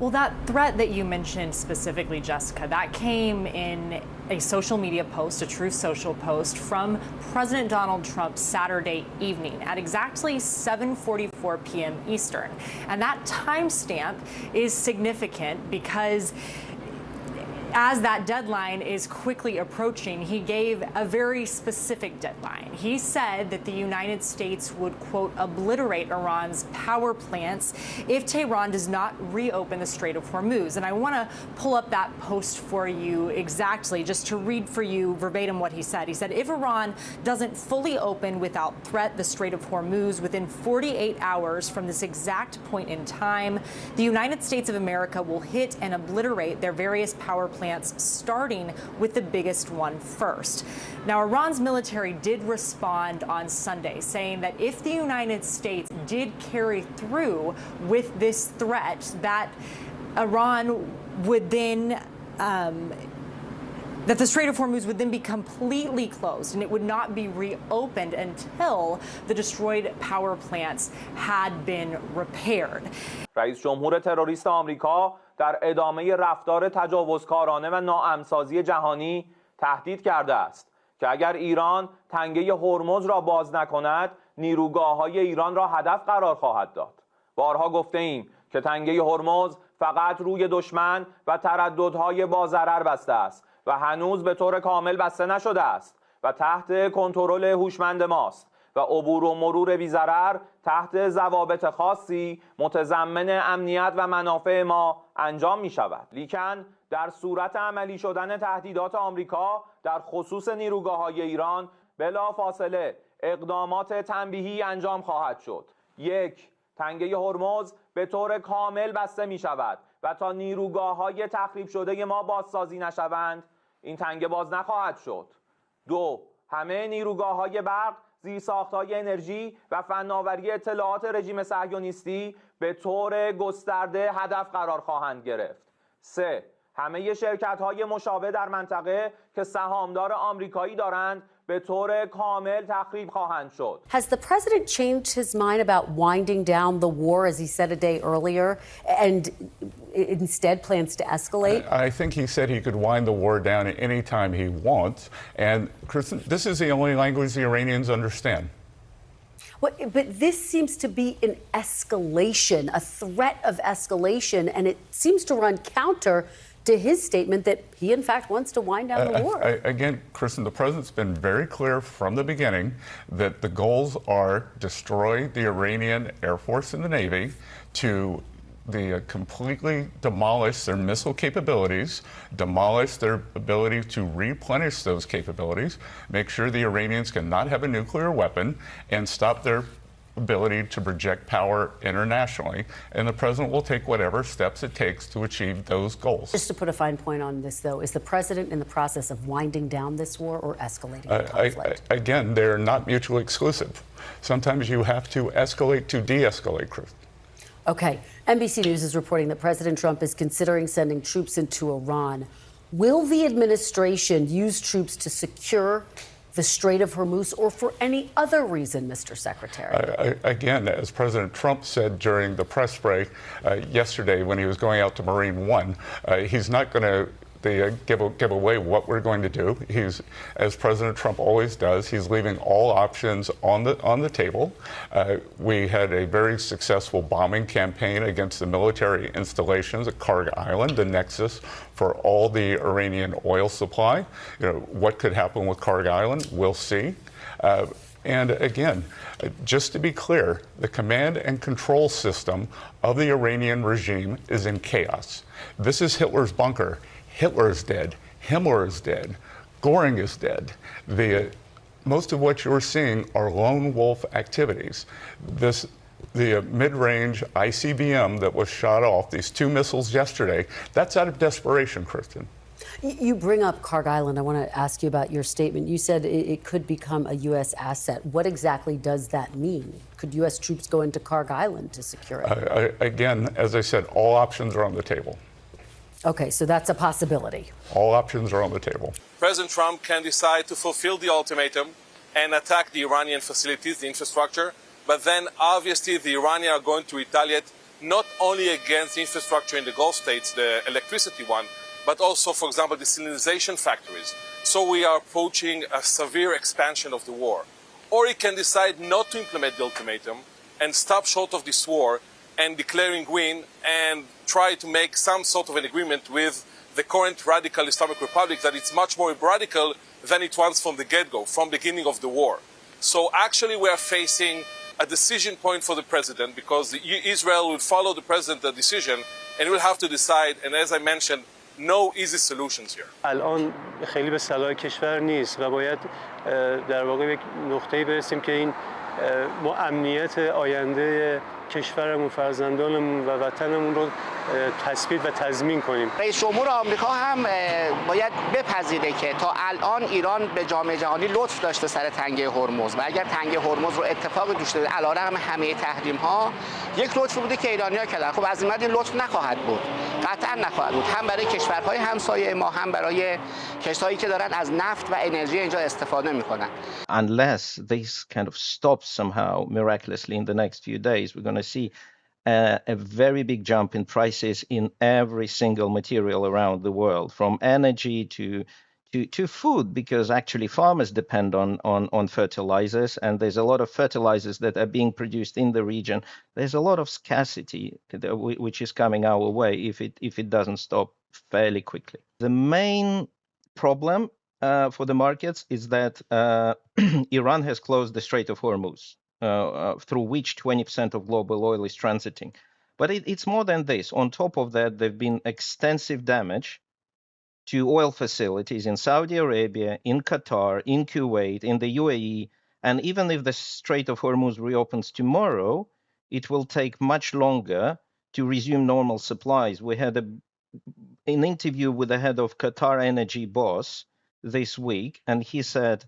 Well, that threat that you mentioned specifically, Jessica, that came in a social media post, a Truth Social post from President Donald Trump Saturday evening at exactly 7:44 p.m. Eastern. And that timestamp is significant because as that deadline is quickly approaching, he gave a very specific deadline. He said that the United States would, quote, obliterate Iran's power plants if Tehran does not reopen the Strait of Hormuz. And I want to pull up that post for you exactly, just to read for you verbatim what he said. He said, if Iran doesn't fully open without threat the Strait of Hormuz within 48 hours from this exact point in time, the United States of America will hit and obliterate their various power plants, starting with the biggest one first. Now, Iran's military did respond on Sunday, saying that if the United States did carry through with this threat, that Iran would then that the Strait of Hormuz would then be completely closed and it would not be reopened until the destroyed power plants had been repaired. رئیس جمهور تروریست آمریکا در ادامه رفتار تجاوزکارانه و ناامن‌سازی جهانی تهدید کرده است که اگر ایران تنگه هرمز را باز نکند، نیروگاه‌های ایران را هدف قرار خواهد داد. بارها گفته ایم که تنگه هرمز فقط روی دشمن و ترددهای با ضرر بسته است و هنوز به طور کامل بسته نشده است و تحت کنترل هوشمند ماست و عبور و مرور بی‌ضرر تحت ضوابط خاصی متضمن امنیت و منافع ما انجام می شود. لیکن در صورت عملی شدن تهدیدات آمریکا در خصوص نیروگاه‌های ایران بلا فاصله اقدامات تنبیهی انجام خواهد شد. 1. تنگه هرمز به طور کامل بسته می شود و تا نیروگاه‌های تخریب شده ما بازسازی نشوند این تنگه باز نخواهد شد. 2. همه نیروگاه‌های برق، زیرساخت‌های انرژی و فناوری اطلاعات رژیم صهیونیستی به طور گسترده هدف قرار خواهند گرفت. 3. همه شرکت‌های مشابه در منطقه که سهامدار آمریکایی دارند به طور کامل تخریب خواهند شد. Has the president changed his mind about winding down the war, as he said a day earlier, and instead plans to escalate? I think he said he could wind the war down at any time he wants. And Kristen, this is the only language the Iranians understand. But this seems to be an escalation, a threat of escalation, and it seems to run counter to his statement that he, in fact, wants to wind down the war. Again, Kristen, the president's been very clear from the beginning that the goals are destroy the Iranian Air Force and the Navy, to completely demolish their missile capabilities, demolish their ability to replenish those capabilities, make sure the Iranians cannot have a nuclear weapon, and stop their ability to project power internationally, and the president will take whatever steps it takes to achieve those goals. Just to put a fine point on this, though, is the president in the process of winding down this war or escalating the conflict? Again, they're not mutually exclusive. Sometimes you have to escalate to de-escalate, Chris. Okay. NBC News is reporting that President Trump is considering sending troops into Iran. Will the administration use troops to secure the Strait of Hormuz or for any other reason, Mr. Secretary? Again, as President Trump said during the press break yesterday when he was going out to Marine One, he's not going to give away what we're going to do. He's, as President Trump always does, he's leaving all options on the table. We had a very successful bombing campaign against the military installations at Karg Island, the nexus for all the Iranian oil supply. You know, what could happen with Karg Island, we'll see. And again, just to be clear, the command and control system of the Iranian regime is in chaos. This is Hitler's bunker. Hitler is dead. Himmler is dead. Goring is dead. Most of what you're seeing are lone wolf activities. The mid-range ICBM that was shot off, these 2 missiles yesterday, that's out of desperation, Kristen. You bring up Karg Island. I want to ask you about your statement. You said it could become a U.S. asset. What exactly does that mean? Could U.S. troops go into Karg Island to secure it? Again, as I said, all options are on the table. Okay, so that's a possibility. All options are on the table. President Trump can decide to fulfill the ultimatum and attack the Iranian facilities, the infrastructure, but then obviously the Iranians are going to retaliate not only against infrastructure in the Gulf states, the electricity one, but also, for example, the desalination factories. So we are approaching a severe expansion of the war. Or it can decide not to implement the ultimatum and stop short of this war and declaring win and try to make some sort of an agreement with the current radical Islamic Republic that it's much more radical than it was from the get-go, from the beginning of the war. So actually we are facing a decision point for the president because Israel will follow the president's decision and will have to decide, and as I mentioned, no easy solutions here. الان خیلی به صلاح کشور نیست و باید در واقع به نقطه‌ای برسیم که این ما امنیت آینده کشورمون، فرزندانمون و وطنمون رو تثبیت و تضمین کنیم. رئیس جمهور آمریکا هم باید بپذیره که تا الان ایران به جامعه جهانی لطف داشته سر تنگه هرمز و اگر تنگه هرمز رو اتفاق توش داده علیرغم همه تحریم‌ها یک لطفی بوده که ایرانی‌ها کردن. خب از این بعد این لطف نخواهد بود. قطعا نخواهد بود. هم برای کشورهای همسایه ما هم برای کشورهایی که دارن از نفت و انرژی اینجا استفاده می‌کنن. Unless this kind of stops somehow miraculously in the next few days, we're going to see a very big jump in prices in every single material around the world, from energy to food, because actually farmers depend on fertilizers, and there's a lot of fertilizers that are being produced in the region. There's a lot of scarcity which is coming our way if it doesn't stop fairly quickly. The main problem for the markets is that Iran has closed the Strait of Hormuz, through which 20% of global oil is transiting. But it's more than this. On top of that, there have been extensive damage to oil facilities in Saudi Arabia, in Qatar, in Kuwait, in the UAE. And even if the Strait of Hormuz reopens tomorrow, it will take much longer to resume normal supplies. We had an interview with the head of Qatar Energy boss this week, and he said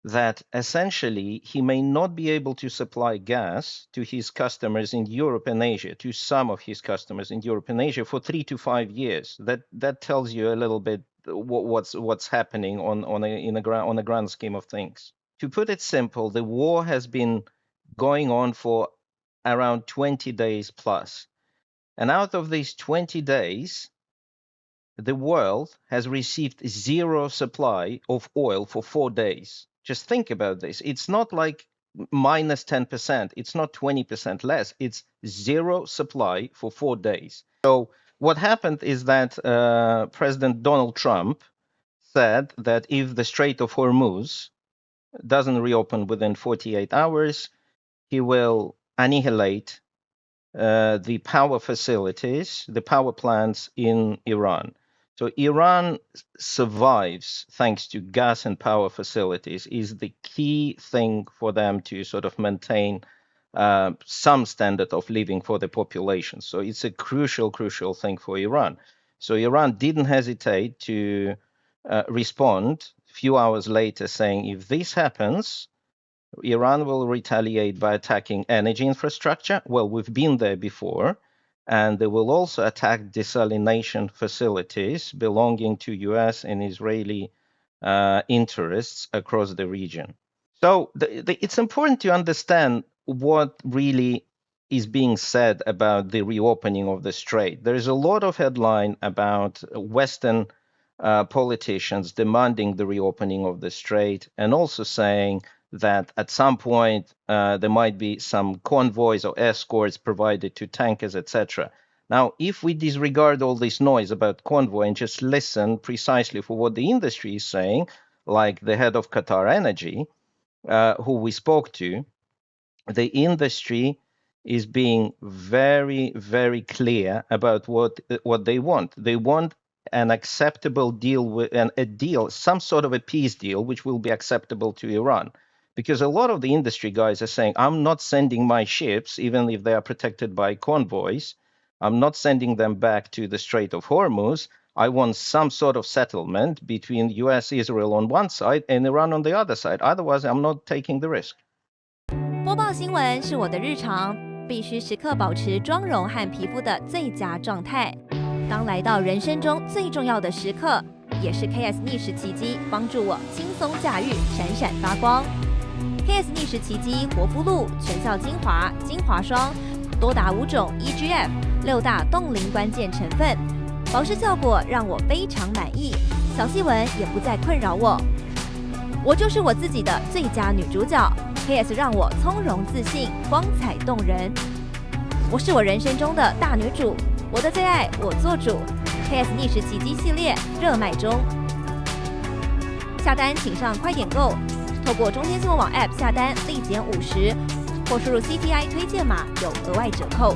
that essentially he may not be able to supply gas to his customers in Europe and Asia, to some of his customers in Europe and Asia, for 3 to 5 years. That tells you a little bit what's happening on a grand scheme of things. To put it simple, the war has been going on for around 20 days plus. And out of these 20 days, the world has received zero supply of oil for 4 days. Just think about this. It's not like minus 10%. It's not 20% less. It's zero supply for 4 days. So what happened is that President Donald Trump said that if the Strait of Hormuz doesn't reopen within 48 hours, he will annihilate the power facilities, the power plants in Iran. So Iran survives thanks to gas and power facilities, is the key thing for them to sort of maintain some standard of living for the population. So it's a crucial thing for Iran. So Iran didn't hesitate to respond a few hours later saying, if this happens, Iran will retaliate by attacking energy infrastructure. Well, we've been there before. And they will also attack desalination facilities belonging to US and Israeli interests across the region. So it's important to understand what really is being said about the reopening of the strait. There is a lot of headline about Western politicians demanding the reopening of the strait and also saying that at some point there might be some convoys or escorts provided to tankers, etc. Now, if we disregard all this noise about convoy and just listen precisely for what the industry is saying, like the head of Qatar Energy, who we spoke to, the industry is being very, very clear about what they want. They want an acceptable deal, some sort of a peace deal, which will be acceptable to Iran. Because a lot of the industry guys are saying, I'm not sending my ships, even if they are protected by convoys. I'm not sending them back to the Strait of Hormuz. I want some sort of settlement between US, Israel on one side and Iran on the other side. Otherwise, I'm not taking the risk. 播报新闻是我的日常，必须时刻保持妆容和皮肤的最佳状态。当来到人生中最重要的时刻，也是 KS 逆时奇迹帮助我轻松驾驭，闪闪发光。KS 逆时奇迹活肤露、全效精华、精华霜，多达5种 EGF 6大冻龄关键成分，保湿效果让我非常满意，小细纹也不再困扰我。我就是我自己的最佳女主角 ，KS 让我从容自信，光彩动人。我是我人生中的大女主，我的最爱我做主。KS 逆时奇迹系列热卖中，下单请上快点购，透过中天新闻网 App 下单立减50，或输入 CTI 推荐码有额外折扣。